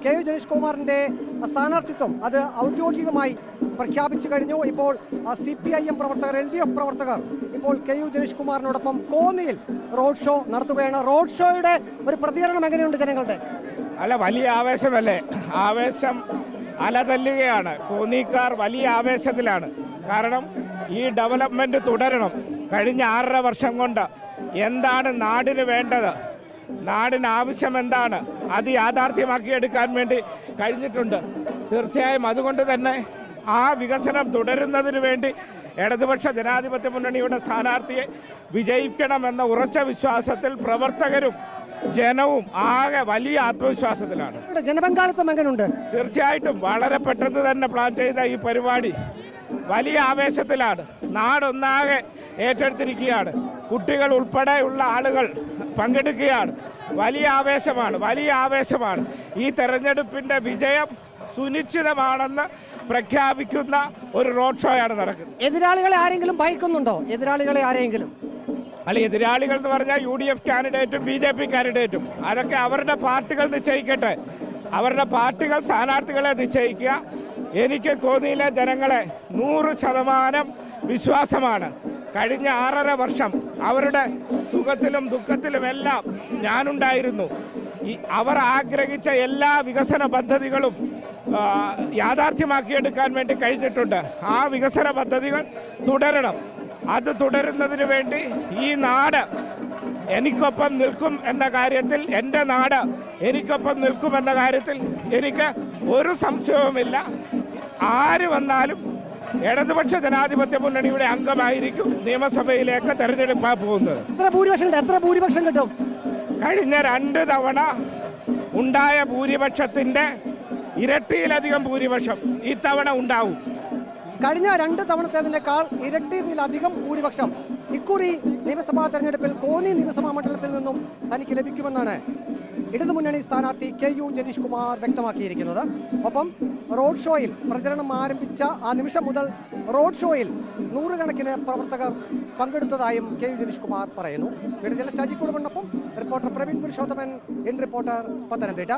K U Janeesh കുമാറിന്റെ സ്ഥാനാർത്ഥിത്വം അത് ഔദ്യോഗികമായി പ്രഖ്യാപിച്ചു കഴിഞ്ഞു. ഇപ്പോൾ CPIM പ്രവർത്തകർ, LDF പ്രവർത്തകർ ഇപ്പോൾ കെ യു ജനീഷ് കുമാറിനോടൊപ്പം കോന്നിയിൽ റോഡ് ഷോ നടത്തുകയാണ്. റോഡ് ഷോയുടെ ഒരു പ്രതികരണം എങ്ങനെയുണ്ട് ജനങ്ങളുടെ? അല്ല, വലിയ ആവേശമല്ലേ, ആവേശം അലതല്ലുകയാണ്. കോന്നിക്കാർ വലിയ ആവേശത്തിലാണ്. കാരണം ഈ ഡെവലപ്മെന്റ് തുടരണം. കഴിഞ്ഞ 6.5 വർഷം കൊണ്ട് എന്താണ് നാടിന് വേണ്ടത്, നാടിന് ആവശ്യം എന്താണ്, അത് യാഥാർത്ഥ്യമാക്കിയെടുക്കാൻ വേണ്ടി കഴിഞ്ഞിട്ടുണ്ട്. തീർച്ചയായും അതുകൊണ്ട് തന്നെ ആ വികസനം തുടരുന്നതിന് വേണ്ടി ഇടതുപക്ഷ ജനാധിപത്യ മുന്നണിയുടെ സ്ഥാനാർത്ഥിയെ വിജയിക്കണമെന്ന ഉറച്ച വിശ്വാസത്തിൽ പ്രവർത്തകരും ജനവും ആകെ വലിയ ആത്മവിശ്വാസത്തിലാണ്. ജനപങ്കാളിത്തം എങ്ങനെയുണ്ട്? തീർച്ചയായിട്ടും വളരെ പെട്ടെന്ന് തന്നെ പ്ലാൻ ചെയ്ത ഈ പരിപാടി വലിയ ആവേശത്തിലാണ്. നാടൊന്നാകെ ഏറ്റെടുത്തിരിക്കുകയാണ്. കുട്ടികൾ ഉൾപ്പെടെയുള്ള ആളുകൾ പങ്കെടുക്കുകയാണ്. വലിയ ആവേശമാണ്. ഈ തെരഞ്ഞെടുപ്പിന്റെ വിജയം സുനിശ്ചിതമാണെന്ന് പ്രഖ്യാപിക്കുന്ന ഒരു റോഡ് ഷോയാണ് നടക്കുന്നത്. എതിരാളികളെ ആരെങ്കിലും ഭയക്കുന്നുണ്ടോ? അല്ല, എതിരാളികൾ എന്ന് പറഞ്ഞാൽ UDF കാൻഡിഡേറ്റും BJP കാൻഡിഡേറ്റും അതൊക്കെ അവരുടെ പാർട്ടികൾ നിശ്ചയിക്കട്ടെ. അവരുടെ പാർട്ടികൾ സ്ഥാനാർത്ഥികളെ നിശ്ചയിക്കുക. എനിക്ക് കോന്നിയിലെ ജനങ്ങളെ 100% വിശ്വാസമാണ്. കഴിഞ്ഞ 6.5 വർഷം അവരുടെ സുഖത്തിലും ദുഃഖത്തിലുമെല്ലാം ഞാനുണ്ടായിരുന്നു. അവർ ആഗ്രഹിച്ച എല്ലാ വികസന പദ്ധതികളും യാഥാർത്ഥ്യമാക്കിയെടുക്കാൻ വേണ്ടി കഴിഞ്ഞിട്ടുണ്ട്. ആ വികസന പദ്ധതികൾ തുടരണം. അത് തുടരുന്നതിന് വേണ്ടി ഈ നാട് എനിക്കൊപ്പം നിൽക്കും എന്ന കാര്യത്തിൽ, എൻ്റെ നാട് എനിക്കൊപ്പം നിൽക്കുമെന്ന കാര്യത്തിൽ എനിക്ക് ഒരു സംശയവുമില്ല. ആര് വന്നാലും ഇടതുപക്ഷ ജനാധിപത്യ മുന്നണിയുടെ അംഗമായിരിക്കും നിയമസഭയിലേക്ക് തെരഞ്ഞെടുപ്പാൻ പോകുന്നത്. എത്ര ഭൂരിപക്ഷം കിട്ടും? കഴിഞ്ഞ 2 തവണ ഉണ്ടായ ഭൂരിപക്ഷത്തിന്റെ ഇരട്ടിയിലധികം ഭൂരിപക്ഷം ഇത്തവണ ഉണ്ടാവും. കഴിഞ്ഞ 2 തവണത്തേതിനേക്കാൾ ഇരട്ടിയിലധികം ഭൂരിപക്ഷം ഇക്കുറി നിയമസഭാ തെരഞ്ഞെടുപ്പിൽ കോന്നി നിയമസഭാ മണ്ഡലത്തിൽ നിന്നും തനിക്ക് ലഭിക്കുമെന്നാണ് ഇടതുമുന്നണി സ്ഥാനാർത്ഥി കെ യു ജനീഷ് കുമാർ വ്യക്തമാക്കിയിരിക്കുന്നത്. ഒപ്പം റോഡ് ഷോയിൽ പ്രചരണം ആരംഭിച്ച ആ നിമിഷം മുതൽ റോഡ് ഷോയിൽ 100 കണക്കിന് പ്രവർത്തകർ പങ്കെടുത്തതായും കെ യു ജനീഷ് കുമാർ പറയുന്നു. വീഡിയോ ജേർണലിസ്റ്റ് അജിക്കുടുമണ്ണൊപ്പം റിപ്പോർട്ടർ പ്രവീൺ പുരുഷോത്തമൻ, റിപ്പോർട്ടർ, പത്തനംതിട്ട.